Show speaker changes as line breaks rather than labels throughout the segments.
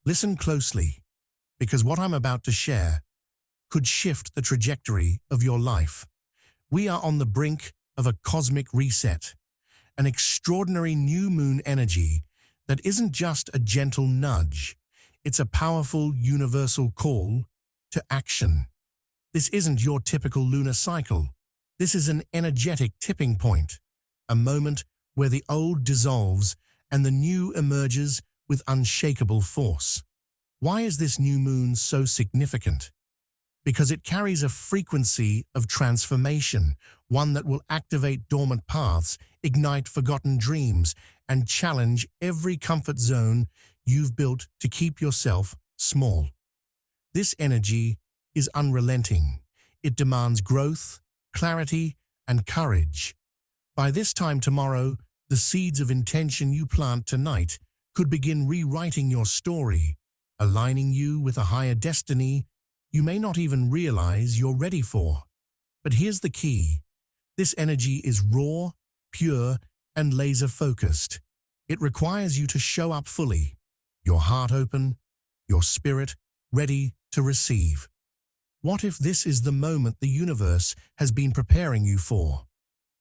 Listen closely, because what I'm about to share could shift the trajectory of your life. We are on the brink of a cosmic reset, an extraordinary new moon energy that isn't just a gentle nudge, it's a powerful universal call to action. This isn't your typical lunar cycle. This is an energetic tipping point, a moment where the old dissolves and the new emerges with unshakable force. Why is this new moon so significant? Because it carries a frequency of transformation, one that will activate dormant paths, ignite forgotten dreams, and challenge every comfort zone you've built to keep yourself small. This energy is unrelenting. It demands growth, clarity, and courage. By this time tomorrow, the seeds of intention you plant tonight could begin rewriting your story, aligning you with a higher destiny you may not even realize you're ready for. But here's the key. This energy is raw, pure, and laser-focused. It requires you to show up fully, your heart open, your spirit ready to receive. What if this is the moment the universe has been preparing you for?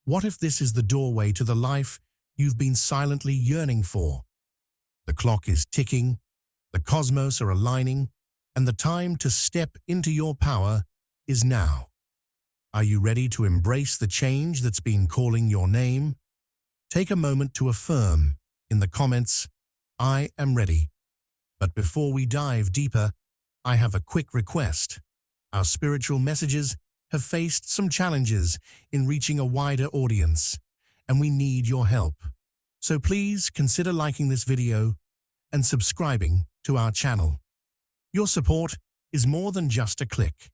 What if this is the doorway to the life you've been silently yearning for? The clock is ticking, the cosmos are aligning, and the time to step into your power is now. Are you ready to embrace the change that's been calling your name? Take a moment to affirm in the comments, "I am ready." But before we dive deeper, I have a quick request. Our spiritual messages have faced some challenges in reaching a wider audience, and we need your help. So please consider liking this video and subscribing to our channel. Your support is more than just a click.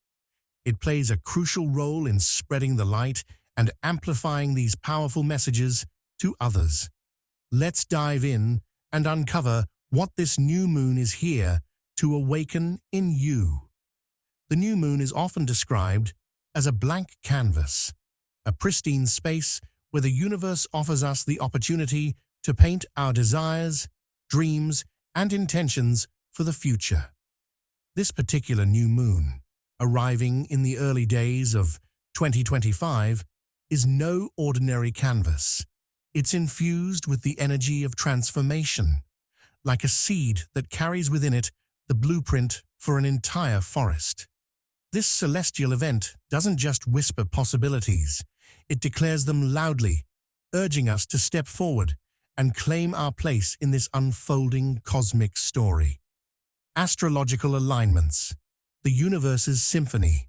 It plays a crucial role in spreading the light and amplifying these powerful messages to others. Let's dive in and uncover what this new moon is here to awaken in you. The new moon is often described as a blank canvas, a pristine space where the universe offers us the opportunity to paint our desires, dreams, and intentions for the future. This particular new moon, arriving in the early days of 2025, is no ordinary canvas. It's infused with the energy of transformation, like a seed that carries within it the blueprint for an entire forest. This celestial event doesn't just whisper possibilities, it declares them loudly, urging us to step forward and claim our place in this unfolding cosmic story. Astrological alignments, the universe's symphony.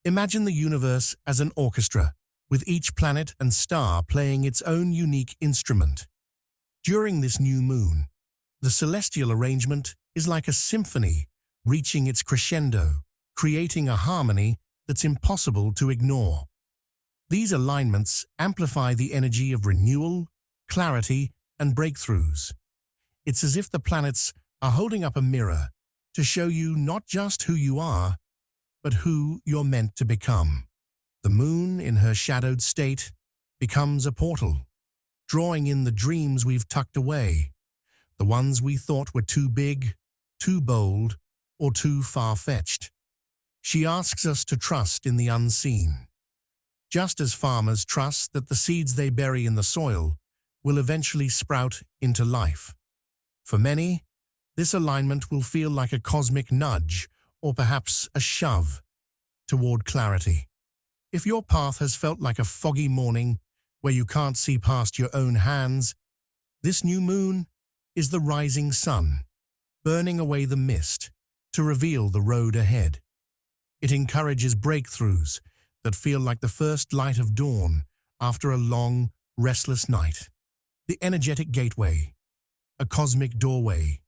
Imagine the universe as an orchestra, with each planet and star playing its own unique instrument. During this new moon, the celestial arrangement is like a symphony reaching its crescendo, creating a harmony that's impossible to ignore. These alignments amplify the energy of renewal, clarity, and breakthroughs. It's as if the planets are holding up a mirror to show you not just who you are, but who you're meant to become. The moon, in her shadowed state, becomes a portal, drawing in the dreams we've tucked away, the ones we thought were too big, too bold, or too far-fetched. She asks us to trust in the unseen. Just as farmers trust that the seeds they bury in the soil will eventually sprout into life. For many, this alignment will feel like a cosmic nudge or perhaps a shove toward clarity. If your path has felt like a foggy morning where you can't see past your own hands, this new moon is the rising sun, burning away the mist to reveal the road ahead. It encourages breakthroughs that feel like the first light of dawn after a long, restless night. The energetic gateway, a cosmic doorway.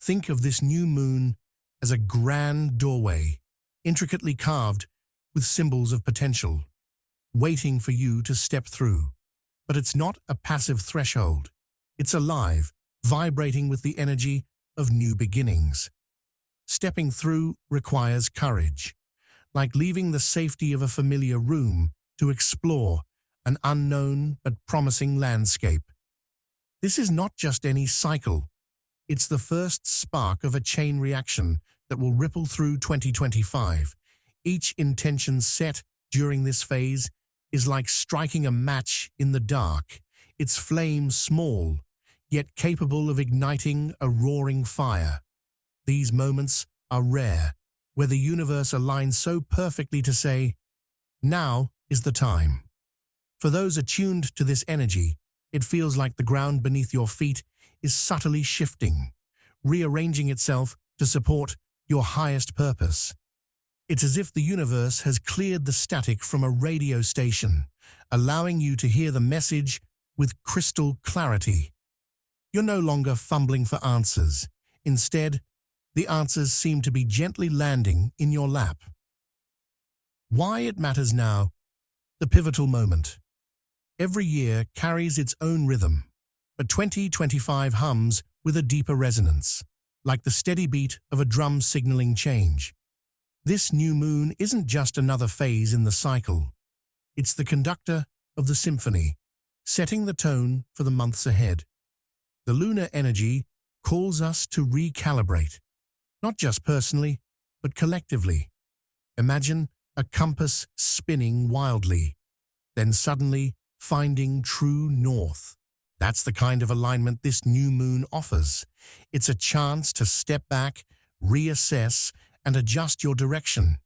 Think of this new moon as a grand doorway, intricately carved with symbols of potential, waiting for you to step through. But it's not a passive threshold. It's alive, vibrating with the energy of new beginnings. Stepping through requires courage, like leaving the safety of a familiar room to explore an unknown but promising landscape. This is not just any cycle. It's the first spark of a chain reaction that will ripple through 2025. Each intention set during this phase is like striking a match in the dark, its flame small, yet capable of igniting a roaring fire. These moments are rare, where the universe aligns so perfectly to say, "Now is the time." For those attuned to this energy, it feels like the ground beneath your feet is subtly shifting, rearranging itself to support your highest purpose. It's as if the universe has cleared the static from a radio station, allowing you to hear the message with crystal clarity. You're no longer fumbling for answers. Instead, the answers seem to be gently landing in your lap. Why it matters now, the pivotal moment. Every year carries its own rhythm, but 2025 hums with a deeper resonance, like the steady beat of a drum signaling change. This new moon isn't just another phase in the cycle. It's the conductor of the symphony, setting the tone for the months ahead. The lunar energy calls us to recalibrate, not just personally, but collectively. Imagine a compass spinning wildly, then suddenly finding true north. That's the kind of alignment this new moon offers. It's a chance to step back, reassess, and adjust your direction,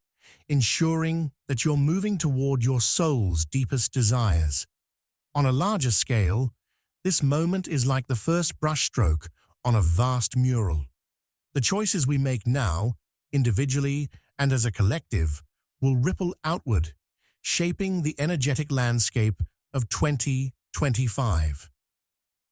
ensuring that you're moving toward your soul's deepest desires. On a larger scale, this moment is like the first brushstroke on a vast mural. The choices we make now, individually and as a collective, will ripple outward, shaping the energetic landscape of 2025.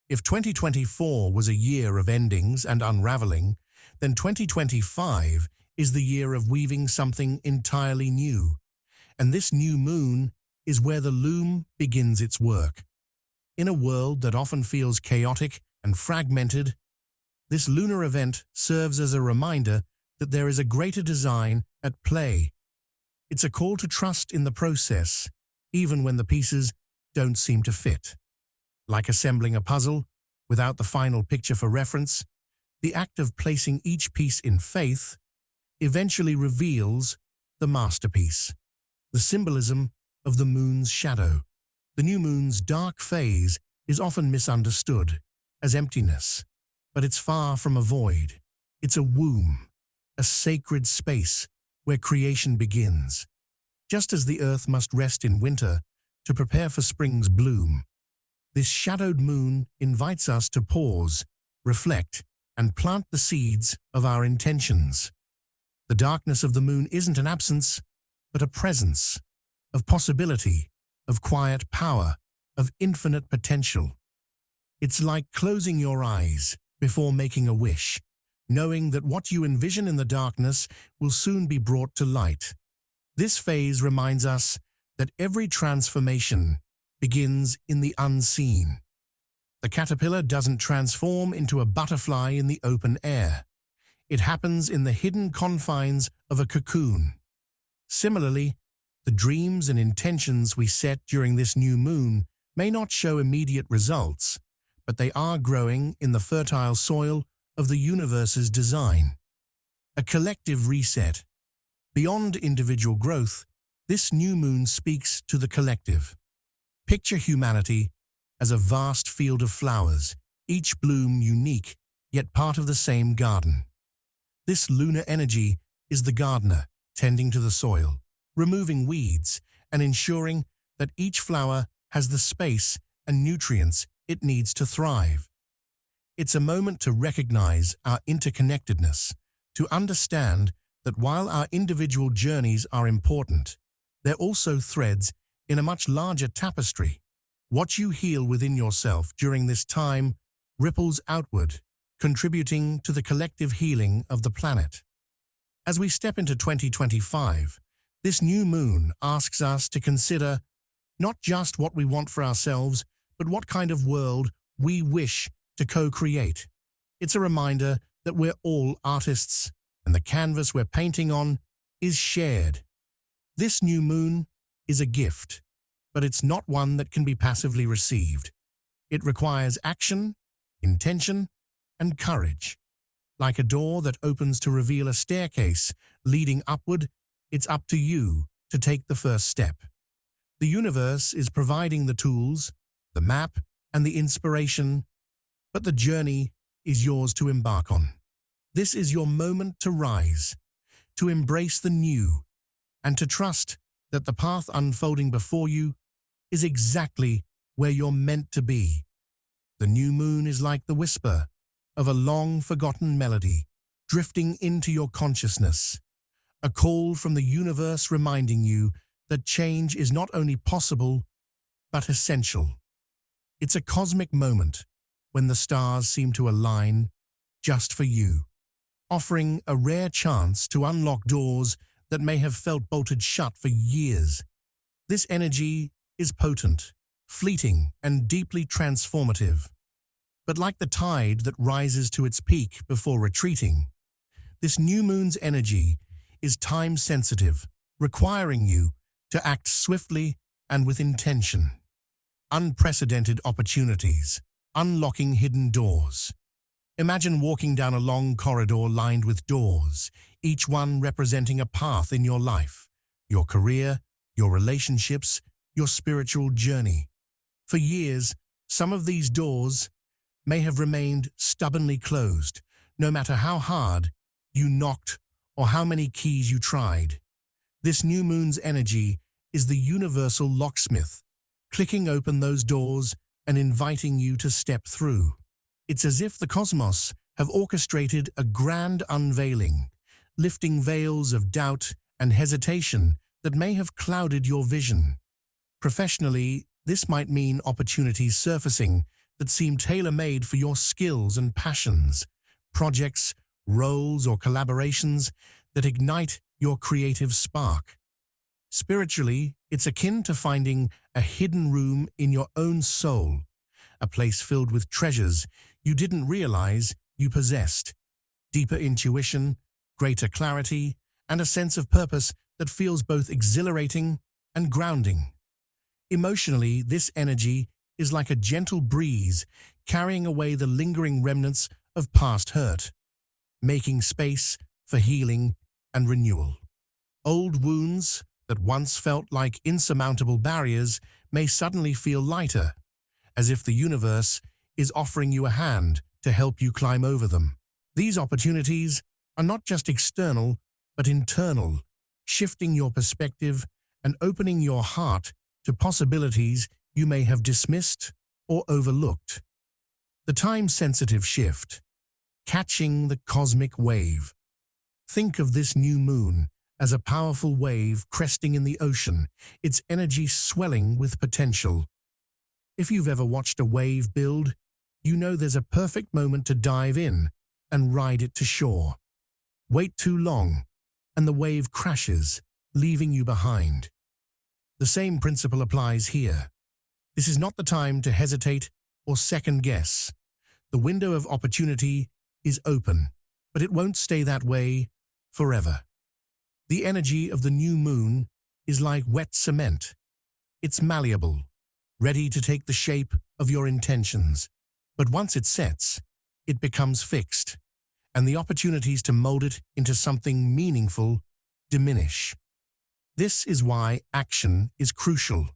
If 2024 was a year of endings and unraveling, then 2025 is the year of weaving something entirely new. And this new moon is where the loom begins its work. In a world that often feels chaotic and fragmented, this lunar event serves as a reminder that there is a greater design at play. It's a call to trust in the process, even when the pieces don't seem to fit. Like assembling a puzzle without the final picture for reference, the act of placing each piece in faith eventually reveals the masterpiece. The symbolism of the moon's shadow. The new moon's dark phase is often misunderstood as emptiness, but it's far from a void. It's a womb, a sacred space where creation begins. Just as the earth must rest in winter to prepare for spring's bloom, this shadowed moon invites us to pause, reflect, and plant the seeds of our intentions. The darkness of the moon isn't an absence, but a presence of possibility, of quiet power, of infinite potential. It's like closing your eyes before making a wish, knowing that what you envision in the darkness will soon be brought to light. This phase reminds us that every transformation begins in the unseen. The caterpillar doesn't transform into a butterfly in the open air. It happens in the hidden confines of a cocoon. Similarly, the dreams and intentions we set during this new moon may not show immediate results, but they are growing in the fertile soil of the universe's design. A collective reset. Beyond individual growth, this new moon speaks to the collective. Picture humanity as a vast field of flowers, each bloom unique, yet part of the same garden. This lunar energy is the gardener tending to the soil, removing weeds, and ensuring that each flower has the space and nutrients it needs to thrive. It's a moment to recognize our interconnectedness, to understand that while our individual journeys are important, they're also threads in a much larger tapestry. What you heal within yourself during this time ripples outward, contributing to the collective healing of the planet. As we step into 2025, this new moon asks us to consider not just what we want for ourselves, but what kind of world we wish to co-create. It's a reminder that we're all artists, and the canvas we're painting on is shared. This new moon is a gift, but it's not one that can be passively received. It requires action, intention, and courage. Like a door that opens to reveal a staircase leading upward, it's up to you to take the first step. The universe is providing the tools, the map, and the inspiration, but the journey is yours to embark on. This is your moment to rise, to embrace the new, and to trust that the path unfolding before you is exactly where you're meant to be. The new moon is like the whisper of a long-forgotten melody drifting into your consciousness, a call from the universe reminding you that change is not only possible, but essential. It's a cosmic moment when the stars seem to align just for you, offering a rare chance to unlock doors that may have felt bolted shut for years. This energy is potent, fleeting, and deeply transformative. But like the tide that rises to its peak before retreating, this new moon's energy is time-sensitive, requiring you to act swiftly and with intention. Unprecedented opportunities, unlocking hidden doors. Imagine walking down a long corridor lined with doors, each one representing a path in your life, your career, your relationships, your spiritual journey. For years, some of these doors may have remained stubbornly closed, no matter how hard you knocked or how many keys you tried. This new moon's energy is the universal locksmith, clicking open those doors and inviting you to step through. It's as if the cosmos have orchestrated a grand unveiling, lifting veils of doubt and hesitation that may have clouded your vision. Professionally, this might mean opportunities surfacing that seem tailor-made for your skills and passions, projects, roles, or collaborations that ignite your creative spark. Spiritually, it's akin to finding a hidden room in your own soul, a place filled with treasures you didn't realize you possessed, deeper intuition, greater clarity, and a sense of purpose that feels both exhilarating and grounding. Emotionally, this energy is like a gentle breeze carrying away the lingering remnants of past hurt, making space for healing and renewal. Old wounds that once felt like insurmountable barriers may suddenly feel lighter, as if the universe is offering you a hand to help you climb over them. These opportunities are not just external, but internal, shifting your perspective and opening your heart to possibilities you may have dismissed or overlooked. The time-sensitive shift, catching the cosmic wave. Think of this new moon as a powerful wave cresting in the ocean, its energy swelling with potential. If you've ever watched a wave build, you know there's a perfect moment to dive in and ride it to shore. Wait too long, and the wave crashes, leaving you behind. The same principle applies here. This is not the time to hesitate or second-guess. The window of opportunity is open, but it won't stay that way forever. The energy of the new moon is like wet cement. It's malleable, ready to take the shape of your intentions. But once it sets, it becomes fixed, and the opportunities to mold it into something meaningful diminish. This is why action is crucial.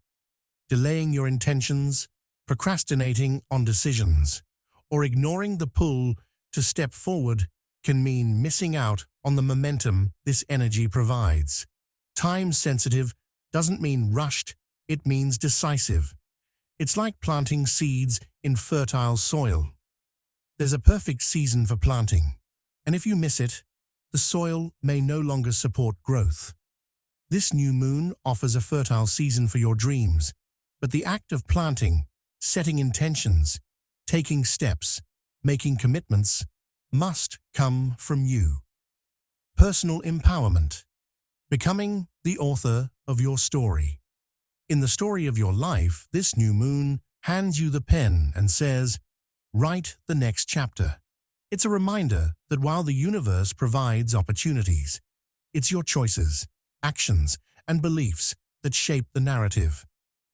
Delaying your intentions, procrastinating on decisions, or ignoring the pull to step forward can mean missing out on the momentum this energy provides. Time-sensitive doesn't mean rushed, it means decisive. It's like planting seeds in fertile soil. There's a perfect season for planting, and if you miss it, the soil may no longer support growth. This new moon offers a fertile season for your dreams, but the act of planting, setting intentions, taking steps, making commitments, must come from you. Personal empowerment. Becoming the author of your story. In the story of your life, this new moon hands you the pen and says, write the next chapter. It's a reminder that while the universe provides opportunities, it's your choices, actions, and beliefs that shape the narrative.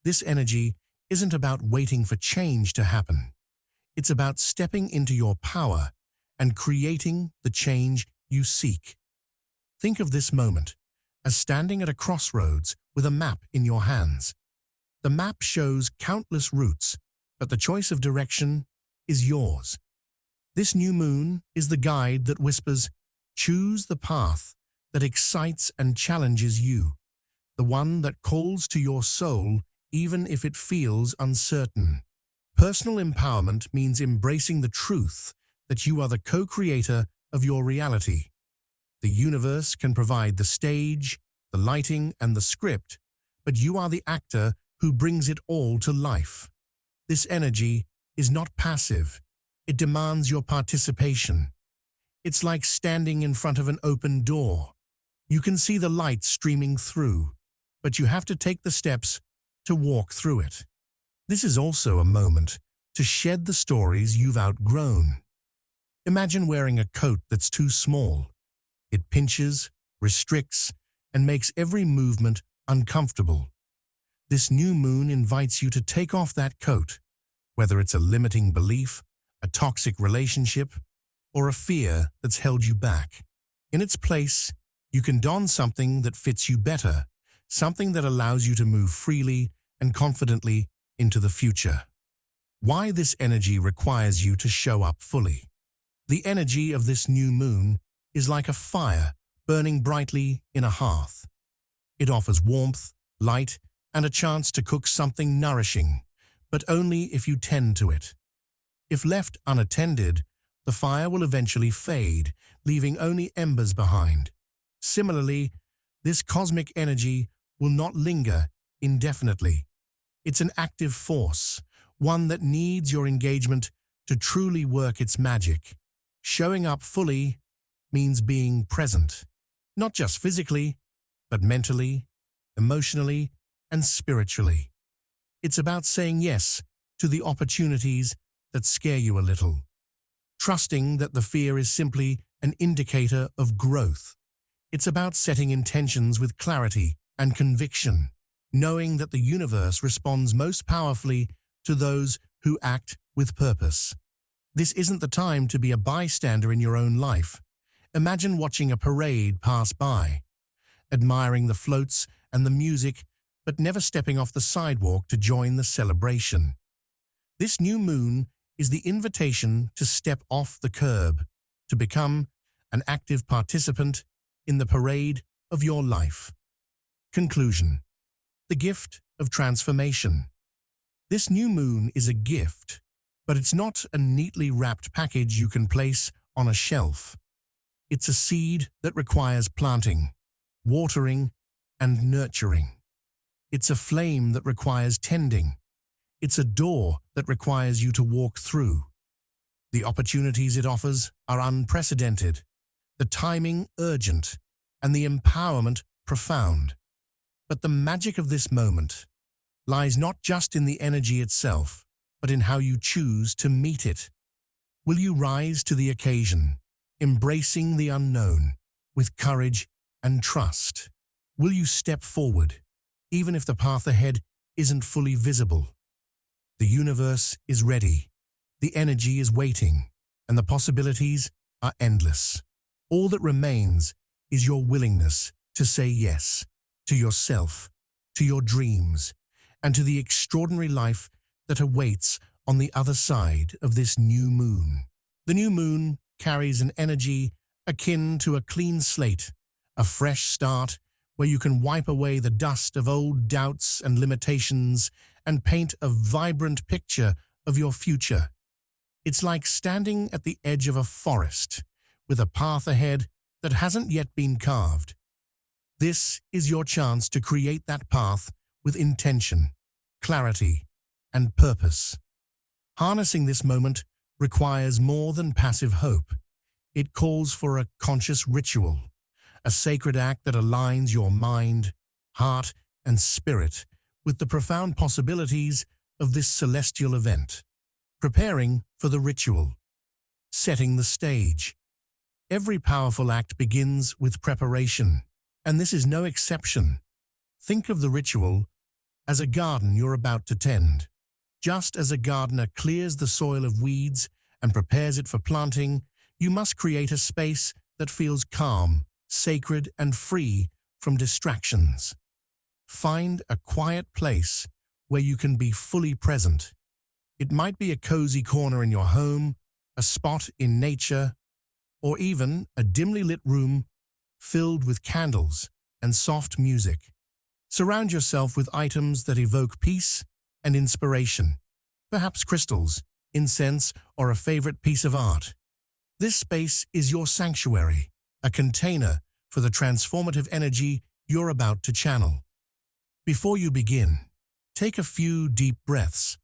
This energy isn't about waiting for change to happen. It's about stepping into your power and creating the change you seek. Think of this moment as standing at a crossroads with a map in your hands. The map shows countless routes, but the choice of direction is yours. This new moon is the guide that whispers, choose the path that excites and challenges you, the one that calls to your soul even if it feels uncertain. Personal empowerment means embracing the truth that you are the co-creator of your reality. The universe can provide the stage, the lighting, and the script, but you are the actor who brings it all to life. This energy is not passive. It demands your participation. It's like standing in front of an open door. You can see the light streaming through, but you have to take the steps to walk through it. This is also a moment to shed the stories you've outgrown. Imagine wearing a coat that's too small. It pinches, restricts, and makes every movement uncomfortable. This new moon invites you to take off that coat, whether it's a limiting belief, a toxic relationship, or a fear that's held you back. In its place, you can don something that fits you better, something that allows you to move freely and confidently into the future. Why this energy requires you to show up fully. The energy of this new moon is like a fire burning brightly in a hearth. It offers warmth, light, and a chance to cook something nourishing, but only if you tend to it. If left unattended, the fire will eventually fade, leaving only embers behind. Similarly, this cosmic energy will not linger indefinitely. It's an active force, one that needs your engagement to truly work its magic. Showing up fully means being present, not just physically, but mentally, emotionally, and spiritually. It's about saying yes to the opportunities that scare you a little, trusting that the fear is simply an indicator of growth. It's about setting intentions with clarity and conviction, knowing that the universe responds most powerfully to those who act with purpose. This isn't the time to be a bystander in your own life. Imagine watching a parade pass by, admiring the floats and the music, but never stepping off the sidewalk to join the celebration. This new moon is the invitation to step off the curb, to become an active participant in the parade of your life. Conclusion. The gift of transformation. This new moon is a gift, but it's not a neatly wrapped package you can place on a shelf. It's a seed that requires planting, watering, and nurturing. It's a flame that requires tending. It's a door that requires you to walk through. The opportunities it offers are unprecedented, the timing urgent, and the empowerment profound. But the magic of this moment lies not just in the energy itself, but in how you choose to meet it. Will you rise to the occasion, embracing the unknown with courage and trust? Will you step forward, even if the path ahead isn't fully visible? The universe is ready, the energy is waiting, and the possibilities are endless. All that remains is your willingness to say yes to yourself, to your dreams, and to the extraordinary life that awaits on the other side of this new moon. The new moon carries an energy akin to a clean slate, a fresh start where you can wipe away the dust of old doubts and limitations and paint a vibrant picture of your future. It's like standing at the edge of a forest with a path ahead that hasn't yet been carved. This is your chance to create that path with intention, clarity, and purpose. Harnessing this moment requires more than passive hope. It calls for a conscious ritual, a sacred act that aligns your mind, heart, and spirit with the profound possibilities of this celestial event. Preparing for the ritual. Setting the stage. Every powerful act begins with preparation, and this is no exception. Think of the ritual as a garden you're about to tend. Just as a gardener clears the soil of weeds and prepares it for planting, You must create a space that feels calm, sacred, and free from distractions. Find a quiet place where you can be fully present. It might be a cozy corner in your home, a spot in nature, or even a dimly lit room filled with candles and soft music. Surround yourself with items that evoke peace and inspiration, perhaps crystals, incense, or a favorite piece of art. This space is your sanctuary, a container for the transformative energy you're about to channel. Before you begin, take a few deep breaths.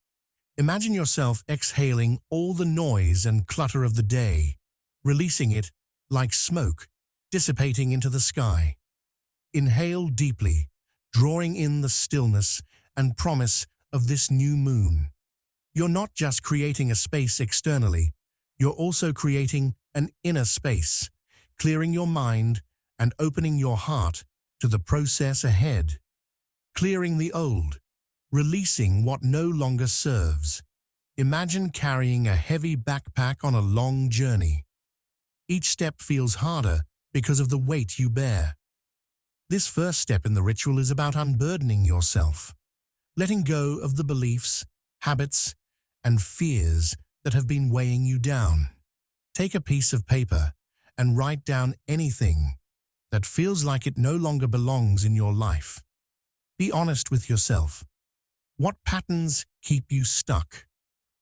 Imagine yourself exhaling all the noise and clutter of the day, releasing it like smoke, dissipating into the sky. Inhale deeply, drawing in the stillness and promise of this new moon. You're not just creating a space externally, you're also creating an inner space, clearing your mind and opening your heart to the process ahead. Clearing the old, releasing what no longer serves. Imagine carrying a heavy backpack on a long journey. Each step feels harder because of the weight you bear. This first step in the ritual is about unburdening yourself, letting go of the beliefs, habits, and fears that have been weighing you down. Take a piece of paper and write down anything that feels like it no longer belongs in your life. Be honest with yourself. What patterns keep you stuck?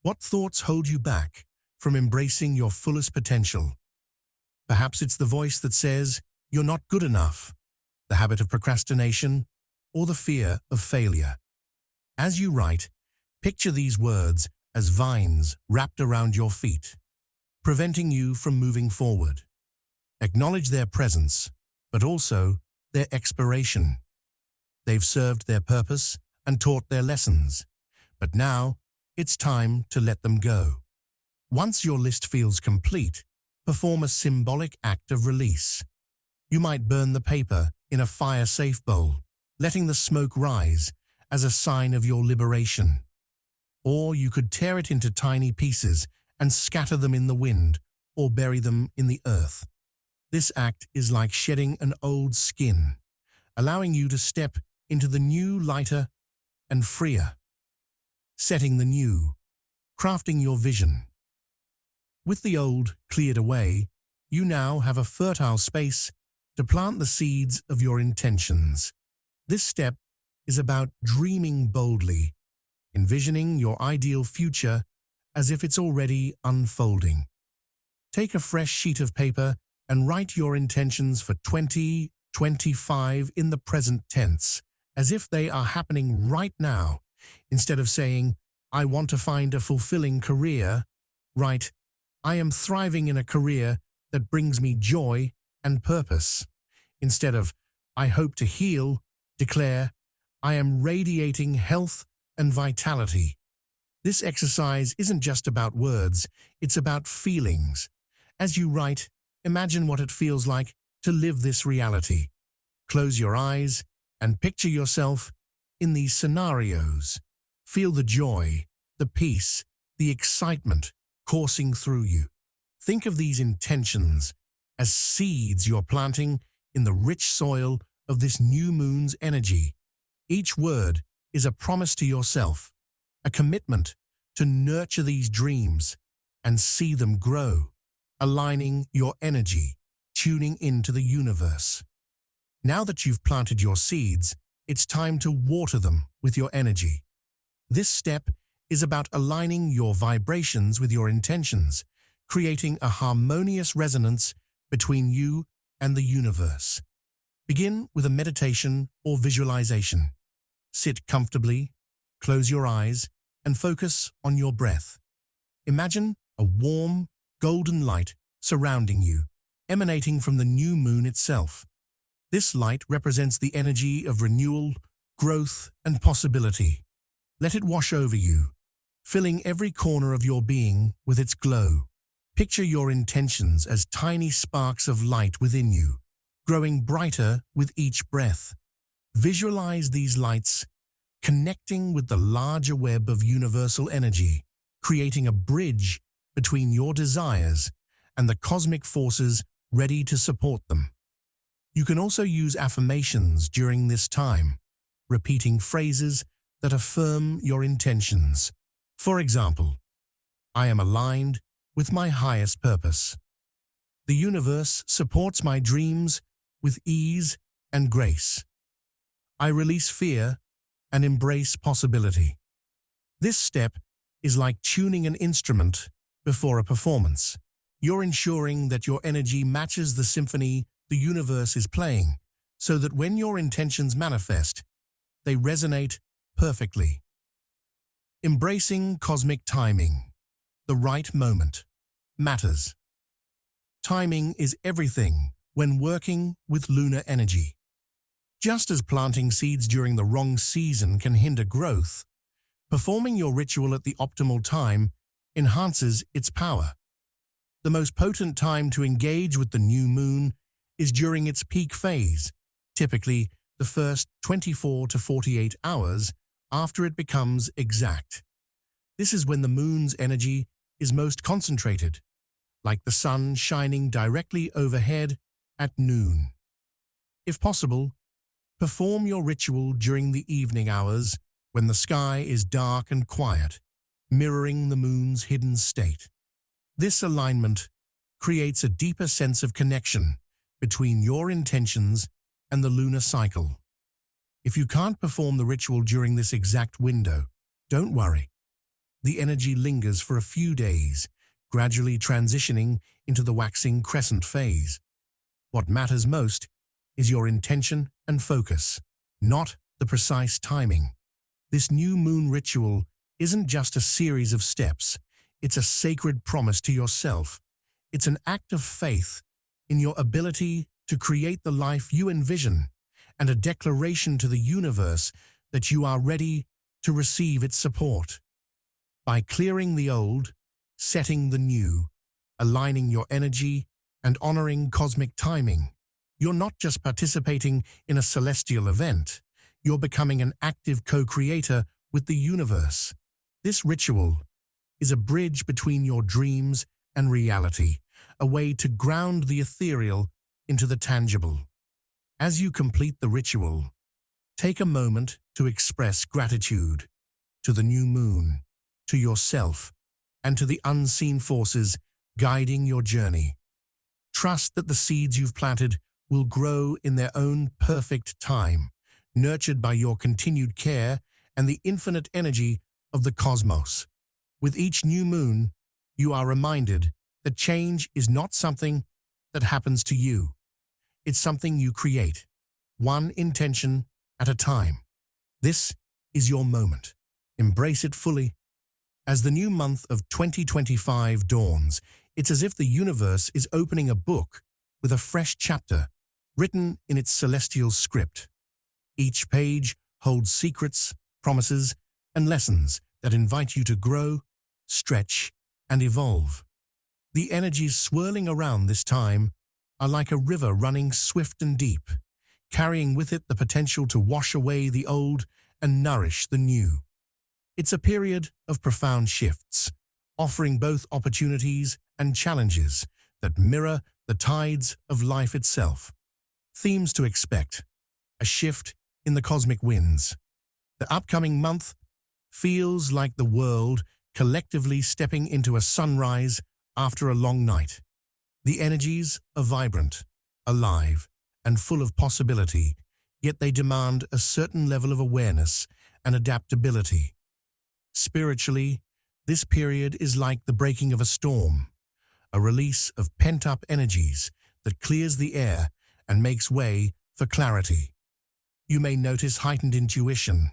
What thoughts hold you back from embracing your fullest potential? Perhaps it's the voice that says you're not good enough, the habit of procrastination, or the fear of failure. As you write, picture these words as vines wrapped around your feet, preventing you from moving forward. Acknowledge their presence, but also their expiration. They've served their purpose and taught their lessons, but now it's time to let them go. Once your list feels complete, perform a symbolic act of release. You might burn the paper in a fire-safe bowl, letting the smoke rise as a sign of your liberation. Or you could tear it into tiny pieces and scatter them in the wind or bury them in the earth. This act is like shedding an old skin, allowing you to step into the new lighter and freer. Setting the new, crafting your vision. With the old cleared away, you now have a fertile space to plant the seeds of your intentions. This step is about dreaming boldly, envisioning your ideal future as if it's already unfolding. Take a fresh sheet of paper and write your intentions for 2025 in the present tense, as if they are happening right now. Instead of saying, I want to find a fulfilling career, write, I am thriving in a career that brings me joy and purpose. Instead of, I hope to heal, declare, I am radiating health and vitality. This exercise isn't just about words, it's about feelings. As you write, imagine what it feels like to live this reality. Close your eyes and picture yourself in these scenarios. Feel the joy, the peace, the excitement coursing through you. Think of these intentions as seeds you're planting in the rich soil of this new moon's energy. Each word is a promise to yourself, a commitment to nurture these dreams and see them grow, aligning your energy, tuning into the universe. Now that you've planted your seeds, it's time to water them with your energy. This step is about aligning your vibrations with your intentions, creating a harmonious resonance between you and the universe. Begin with a meditation or visualization. Sit comfortably, close your eyes, and focus on your breath. Imagine a warm, golden light surrounding you, emanating from the new moon itself. This light represents the energy of renewal, growth, and possibility. Let it wash over you, filling every corner of your being with its glow. Picture your intentions as tiny sparks of light within you, growing brighter with each breath. Visualize these lights connecting with the larger web of universal energy, creating a bridge between your desires and the cosmic forces ready to support them. You can also use affirmations during this time, repeating phrases that affirm your intentions. For example, I am aligned with my highest purpose. The universe supports my dreams with ease and grace. I release fear and embrace possibility. This step is like tuning an instrument before a performance. You're ensuring that your energy matches the symphony the universe is playing, so that when your intentions manifest, they resonate perfectly. Embracing cosmic timing. The right moment matters. Timing is everything when working with lunar energy. Just as planting seeds during the wrong season can hinder growth, performing your ritual at the optimal time enhances its power. The most potent time to engage with the new moon is during its peak phase, typically the first 24 to 48 hours after it becomes exact. This is when the moon's energy is most concentrated, like the sun shining directly overhead at noon. If possible, perform your ritual during the evening hours when the sky is dark and quiet, mirroring the moon's hidden state. This alignment creates a deeper sense of connection between your intentions and the lunar cycle. If you can't perform the ritual during this exact window, don't worry. The energy lingers for a few days, gradually transitioning into the waxing crescent phase. What matters most is your intention and focus, not the precise timing. This new moon ritual isn't just a series of steps. It's a sacred promise to yourself. It's an act of faith in your ability to create the life you envision, and a declaration to the universe that you are ready to receive its support. By clearing the old, setting the new, aligning your energy, and honoring cosmic timing, you're not just participating in a celestial event, you're becoming an active co-creator with the universe. This ritual is a bridge between your dreams and reality, a way to ground the ethereal into the tangible. As you complete the ritual, take a moment to express gratitude to the new moon, to yourself, and to the unseen forces guiding your journey. Trust that the seeds you've planted will grow in their own perfect time, nurtured by your continued care and the infinite energy of the cosmos. With each new moon, you are reminded that change is not something that happens to you. It's something you create, one intention at a time. This is your moment. Embrace it fully. As the new month of 2025 dawns, it's as if the universe is opening a book with a fresh chapter written in its celestial script. Each page holds secrets, promises, and lessons that invite you to grow, stretch, and evolve. The energies swirling around this time are like a river running swift and deep, carrying with it the potential to wash away the old and nourish the new. It's a period of profound shifts, offering both opportunities and challenges that mirror the tides of life itself. Themes to expect: a shift in the cosmic winds. The upcoming month feels like the world collectively stepping into a sunrise after a long night. The energies are vibrant, alive, and full of possibility, yet they demand a certain level of awareness and adaptability. Spiritually, this period is like the breaking of a storm, a release of pent-up energies that clears the air and makes way for clarity. You may notice heightened intuition,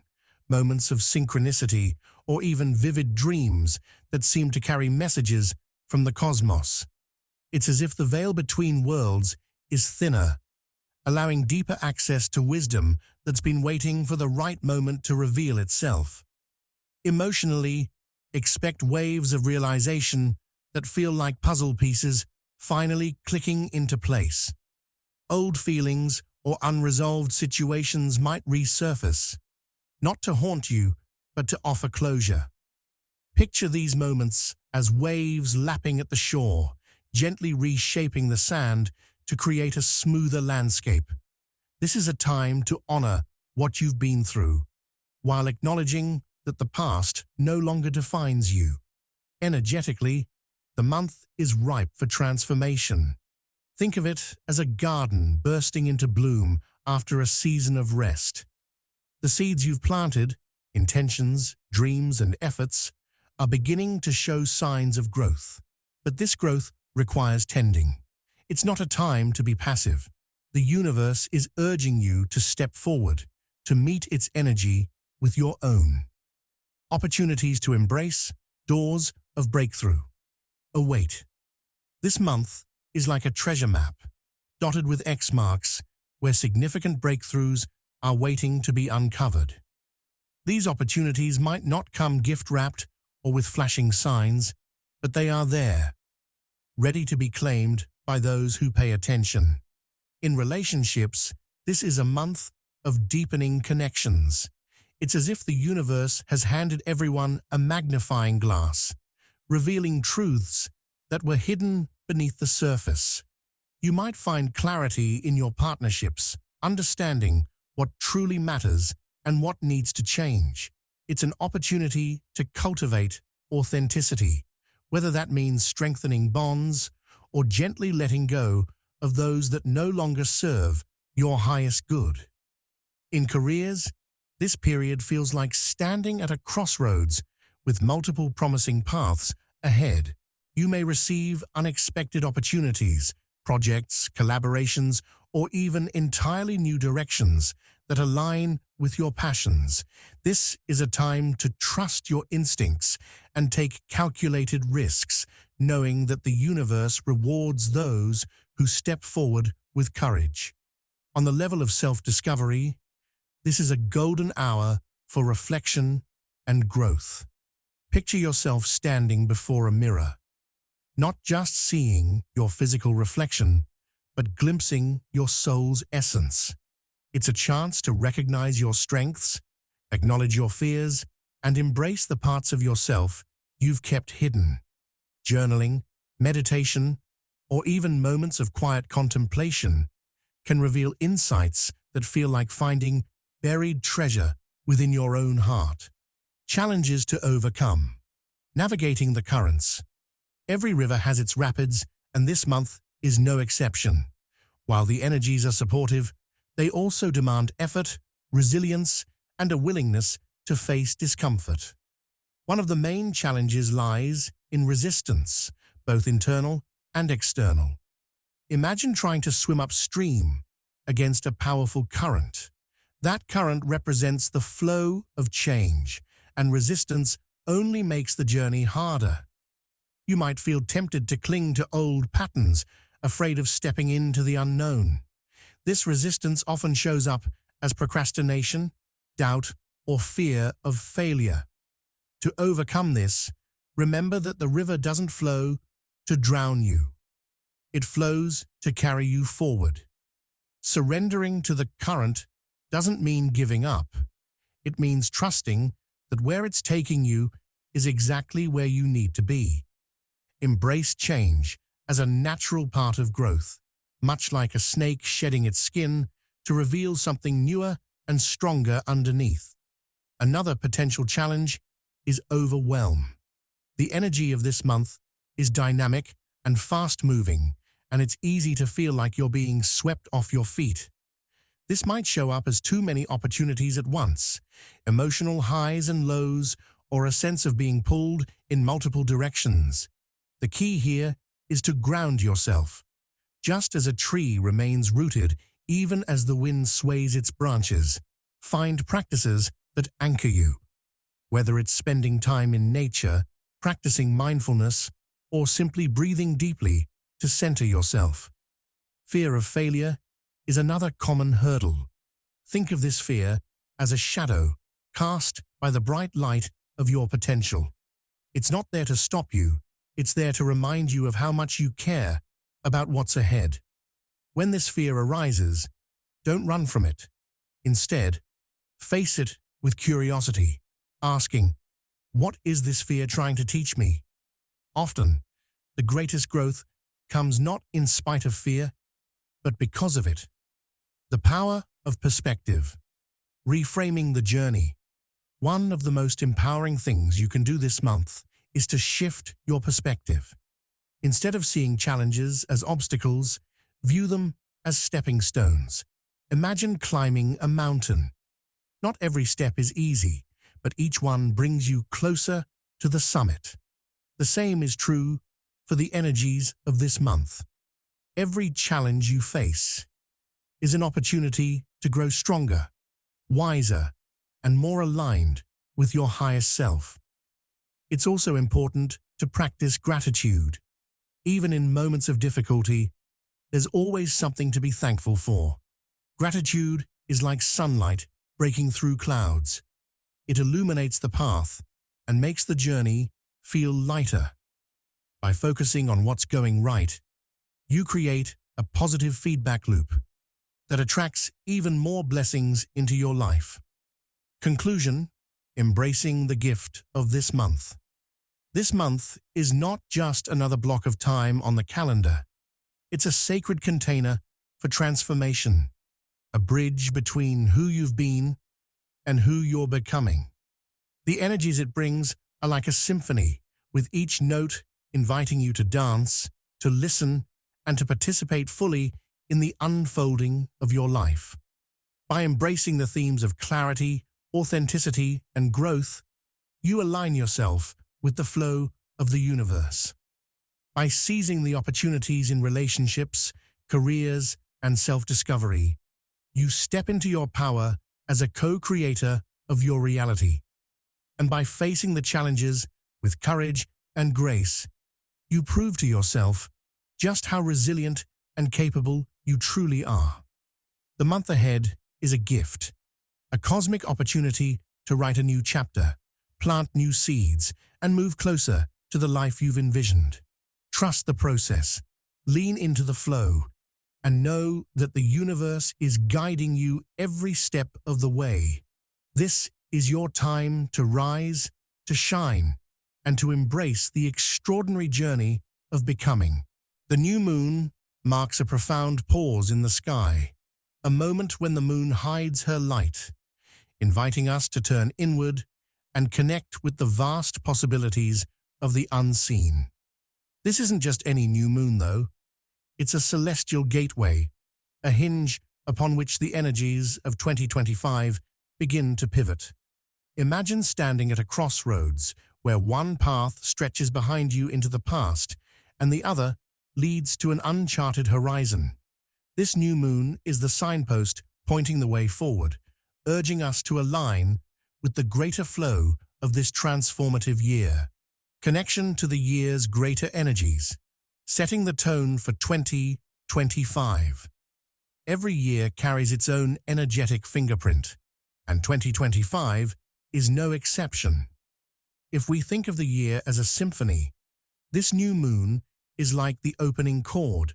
moments of synchronicity, or even vivid dreams that seem to carry messages from the cosmos. It's as if the veil between worlds is thinner, allowing deeper access to wisdom that's been waiting for the right moment to reveal itself. Emotionally, expect waves of realization that feel like puzzle pieces finally clicking into place. Old feelings or unresolved situations might resurface, not to haunt you, but to offer closure. Picture these moments as waves lapping at the shore, gently reshaping the sand to create a smoother landscape. This is a time to honor what you've been through, while acknowledging that the past no longer defines you. Energetically, the month is ripe for transformation. Think of it as a garden bursting into bloom after a season of rest. The seeds you've planted, intentions, dreams, and efforts, are beginning to show signs of growth. But this growth requires tending. It's not a time to be passive. The universe is urging you to step forward, to meet its energy with your own. Opportunities to embrace, doors of breakthrough await. This month is like a treasure map, dotted with X marks, where significant breakthroughs are waiting to be uncovered. These opportunities might not come gift-wrapped or with flashing signs, but they are there, ready to be claimed by those who pay attention. In relationships, this is a month of deepening connections. It's as if the universe has handed everyone a magnifying glass, revealing truths that were hidden beneath the surface. You might find clarity in your partnerships, understanding what truly matters and what needs to change. It's an opportunity to cultivate authenticity, whether that means strengthening bonds or gently letting go of those that no longer serve your highest good. In careers, this period feels like standing at a crossroads with multiple promising paths ahead. You may receive unexpected opportunities, projects, collaborations, or even entirely new directions that align with your passions. This is a time to trust your instincts and take calculated risks, knowing that the universe rewards those who step forward with courage. On the level of self-discovery, this is a golden hour for reflection and growth. Picture yourself standing before a mirror, not just seeing your physical reflection, but glimpsing your soul's essence. It's a chance to recognize your strengths, acknowledge your fears, and embrace the parts of yourself you've kept hidden. Journaling, meditation, or even moments of quiet contemplation can reveal insights that feel like finding buried treasure within your own heart. Challenges to overcome. Navigating the currents. Every river has its rapids, and this month is no exception. While the energies are supportive, they also demand effort, resilience, and a willingness to face discomfort. One of the main challenges lies in resistance, both internal and external. Imagine trying to swim upstream against a powerful current. That current represents the flow of change, and resistance only makes the journey harder. You might feel tempted to cling to old patterns, afraid of stepping into the unknown. This resistance often shows up as procrastination, doubt, or fear of failure. To overcome this, remember that the river doesn't flow to drown you. It flows to carry you forward. Surrendering to the current doesn't mean giving up. It means trusting that where it's taking you is exactly where you need to be. Embrace change as a natural part of growth, much like a snake shedding its skin to reveal something newer and stronger underneath. Another potential challenge is overwhelm. The energy of this month is dynamic and fast-moving, and it's easy to feel like you're being swept off your feet. This might show up as too many opportunities at once, emotional highs and lows, or a sense of being pulled in multiple directions. The key here is to ground yourself. Just as a tree remains rooted even as the wind sways its branches, find practices that anchor you. Whether it's spending time in nature, practicing mindfulness, or simply breathing deeply to center yourself. Fear of failure is another common hurdle. Think of this fear as a shadow cast by the bright light of your potential. It's not there to stop you, it's there to remind you of how much you care about what's ahead. When this fear arises, don't run from it. Instead, face it with curiosity, asking, what is this fear trying to teach me? Often, the greatest growth comes not in spite of fear, but because of it. The power of perspective. Reframing the journey. One of the most empowering things you can do this month is to shift your perspective. Instead of seeing challenges as obstacles, view them as stepping stones. Imagine climbing a mountain. Not every step is easy, but each one brings you closer to the summit. The same is true for the energies of this month. Every challenge you face is an opportunity to grow stronger, wiser, and more aligned with your highest self. It's also important to practice gratitude. Even in moments of difficulty, there's always something to be thankful for. Gratitude is like sunlight breaking through clouds. It illuminates the path and makes the journey feel lighter. By focusing on what's going right, you create a positive feedback loop that attracts even more blessings into your life. Conclusion: embracing the gift of this month. This month is not just another block of time on the calendar. It's a sacred container for transformation, a bridge between who you've been and who you're becoming. The energies it brings are like a symphony, with each note inviting you to dance, to listen, and to participate fully in the unfolding of your life. By embracing the themes of clarity, authenticity, and growth, you align yourself with the flow of the universe. By seizing the opportunities in relationships, careers, and self-discovery, you step into your power as a co-creator of your reality. And by facing the challenges with courage and grace, you prove to yourself just how resilient and capable you truly are. The month ahead is a gift, a cosmic opportunity to write a new chapter, plant new seeds, and move closer to the life you've envisioned. Trust the process, lean into the flow, and know that the universe is guiding you every step of the way. This is your time to rise, to shine, and to embrace the extraordinary journey of becoming. The new moon marks a profound pause in the sky, a moment when the moon hides her light, inviting us to turn inward and connect with the vast possibilities of the unseen. This isn't just any new moon, though. It's a celestial gateway, a hinge upon which the energies of 2025 begin to pivot. Imagine standing at a crossroads where one path stretches behind you into the past and the other leads to an uncharted horizon. This new moon is the signpost pointing the way forward, urging us to align with the greater flow of this transformative year. Connection to the year's greater energies, setting the tone for 2025. Every year carries its own energetic fingerprint, and 2025 is no exception. If we think of the year as a symphony, this new moon is like the opening chord,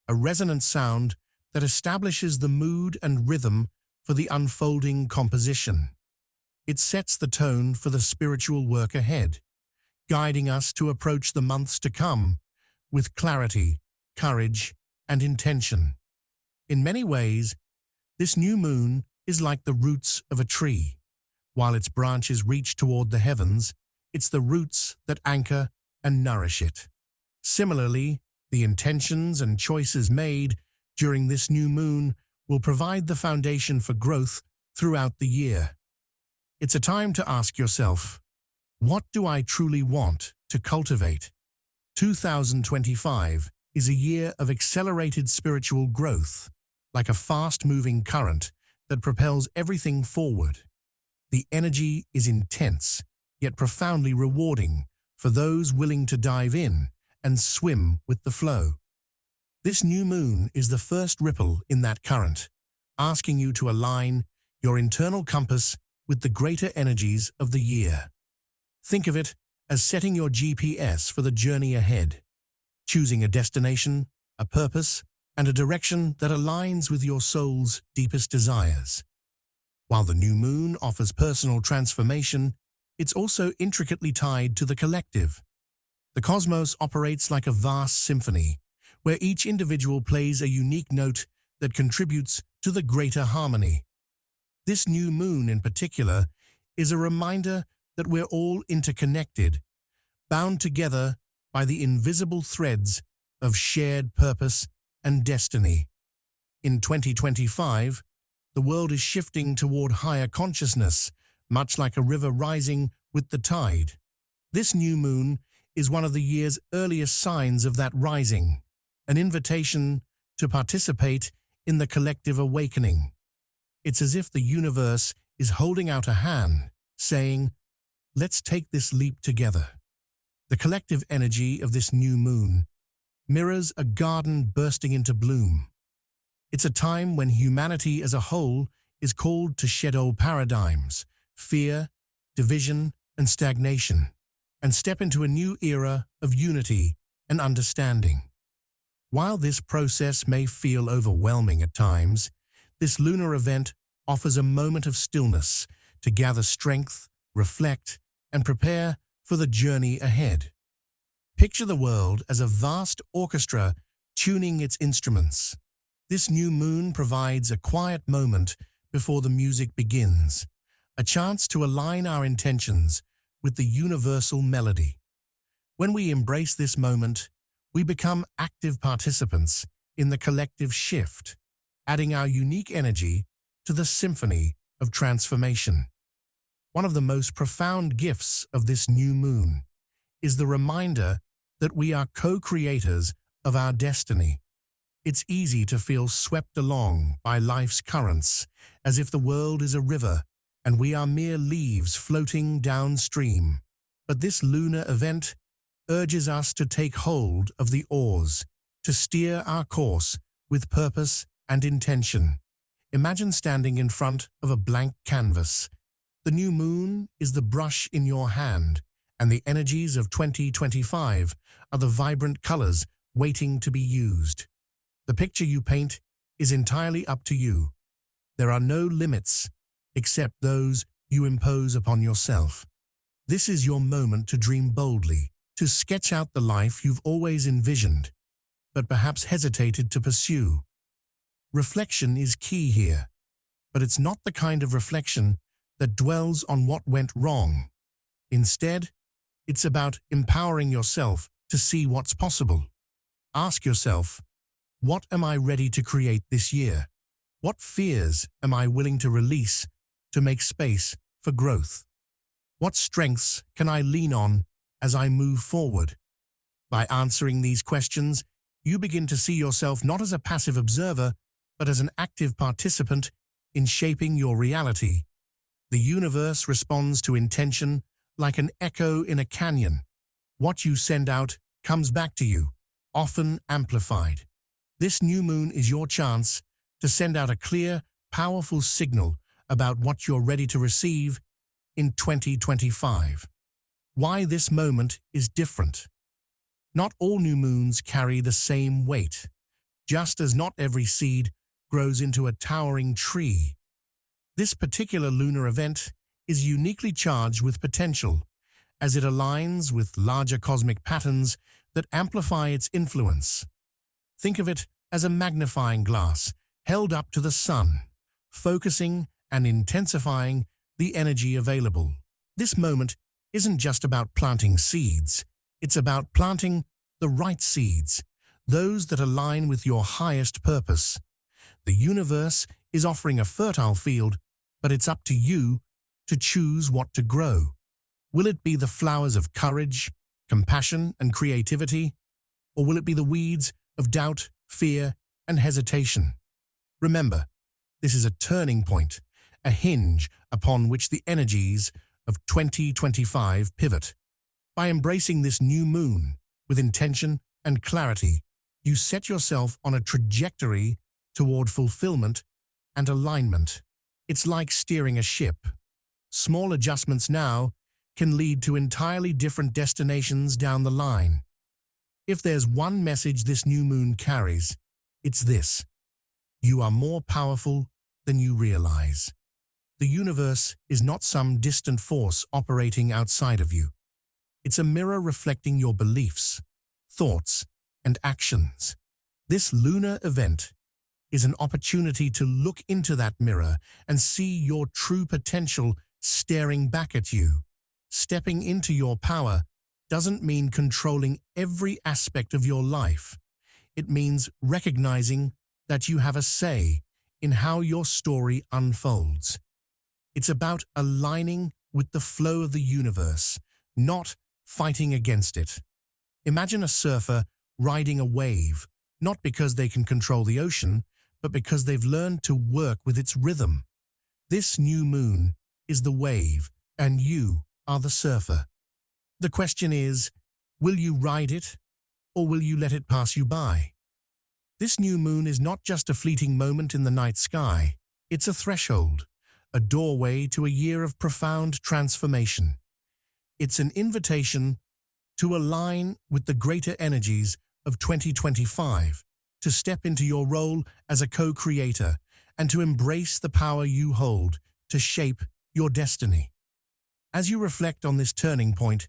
a resonant sound that establishes the mood and rhythm for the unfolding composition. It sets the tone for the spiritual work ahead, guiding us to approach the months to come with clarity, courage, and intention. In many ways, this new moon is like the roots of a tree. While its branches reach toward the heavens, it's the roots that anchor and nourish it. Similarly, the intentions and choices made during this new moon will provide the foundation for growth throughout the year. It's a time to ask yourself, what do I truly want to cultivate? 2025 is a year of accelerated spiritual growth, like a fast-moving current that propels everything forward. The energy is intense, yet profoundly rewarding for those willing to dive in and swim with the flow. This new moon is the first ripple in that current, asking you to align your internal compass with the greater energies of the year. Think of it as setting your GPS for the journey ahead, choosing a destination, a purpose, and a direction that aligns with your soul's deepest desires. While the new moon offers personal transformation, it's also intricately tied to the collective. The cosmos operates like a vast symphony, where each individual plays a unique note that contributes to the greater harmony. This new moon in particular is a reminder that we're all interconnected, bound together by the invisible threads of shared purpose and destiny. In 2025, the world is shifting toward higher consciousness, much like a river rising with the tide. This new moon is one of the year's earliest signs of that rising, an invitation to participate in the collective awakening. It's as if the universe is holding out a hand, saying, "Let's take this leap together." The collective energy of this new moon mirrors a garden bursting into bloom. It's a time when humanity as a whole is called to shed old paradigms, fear, division, and stagnation, and step into a new era of unity and understanding. While this process may feel overwhelming at times, this lunar event offers a moment of stillness to gather strength, reflect, and prepare for the journey ahead. Picture the world as a vast orchestra tuning its instruments. This new moon provides a quiet moment before the music begins, a chance to align our intentions with the universal melody. When we embrace this moment, we become active participants in the collective shift, adding our unique energy to the symphony of transformation. One of the most profound gifts of this new moon is the reminder that we are co-creators of our destiny. It's easy to feel swept along by life's currents, as if the world is a river and we are mere leaves floating downstream. But this lunar event urges us to take hold of the oars, to steer our course with purpose and intention. Imagine standing in front of a blank canvas. The new moon is the brush in your hand, and the energies of 2025 are the vibrant colors waiting to be used. The picture you paint is entirely up to you. There are no limits except those you impose upon yourself. This is your moment to dream boldly, to sketch out the life you've always envisioned, but perhaps hesitated to pursue. Reflection is key here, but it's not the kind of reflection that dwells on what went wrong. Instead, it's about empowering yourself to see what's possible. Ask yourself, what am I ready to create this year? What fears am I willing to release to make space for growth? What strengths can I lean on as I move forward? By answering these questions, you begin to see yourself not as a passive observer, but as an active participant in shaping your reality. The universe responds to intention like an echo in a canyon. What you send out comes back to you, often amplified. This new moon is your chance to send out a clear, powerful signal about what you're ready to receive in 2025. Why this moment is different. Not all new moons carry the same weight, just as not every seed grows into a towering tree. This particular lunar event is uniquely charged with potential, as it aligns with larger cosmic patterns that amplify its influence. Think of it as a magnifying glass held up to the sun, focusing and intensifying the energy available. This moment isn't just about planting seeds, it's about planting the right seeds, those that align with your highest purpose. The universe is offering a fertile field, but it's up to you to choose what to grow. Will it be the flowers of courage, compassion, and creativity, or will it be the weeds of doubt, fear, and hesitation? Remember, this is a turning point, a hinge upon which the energies of 2025 pivot. By embracing this new moon with intention and clarity, you set yourself on a trajectory toward fulfillment and alignment. It's like steering a ship. Small adjustments now can lead to entirely different destinations down the line. If there's one message this new moon carries, it's this: you are more powerful than you realize. The universe is not some distant force operating outside of you. It's a mirror reflecting your beliefs, thoughts, and actions. This lunar event is an opportunity to look into that mirror and see your true potential staring back at you. Stepping into your power doesn't mean controlling every aspect of your life. It means recognizing that you have a say in how your story unfolds. It's about aligning with the flow of the universe, not fighting against it. Imagine a surfer riding a wave, not because they can control the ocean, but because they've learned to work with its rhythm. This new moon is the wave, and you are the surfer. The question is, will you ride it, or will you let it pass you by? This new moon is not just a fleeting moment in the night sky. It's a threshold, a doorway to a year of profound transformation. It's an invitation to align with the greater energies of 2025, to step into your role as a co-creator, and to embrace the power you hold to shape your destiny. As you reflect on this turning point,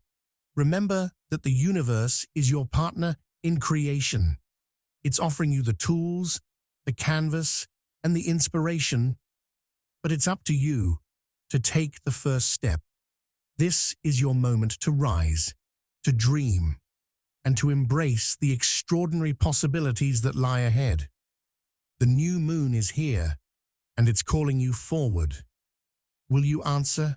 remember that the universe is your partner in creation. It's offering you the tools, the canvas, and the inspiration, but it's up to you to take the first step. This is your moment to rise, to dream, and to embrace the extraordinary possibilities that lie ahead. The new moon is here, and it's calling you forward. Will you answer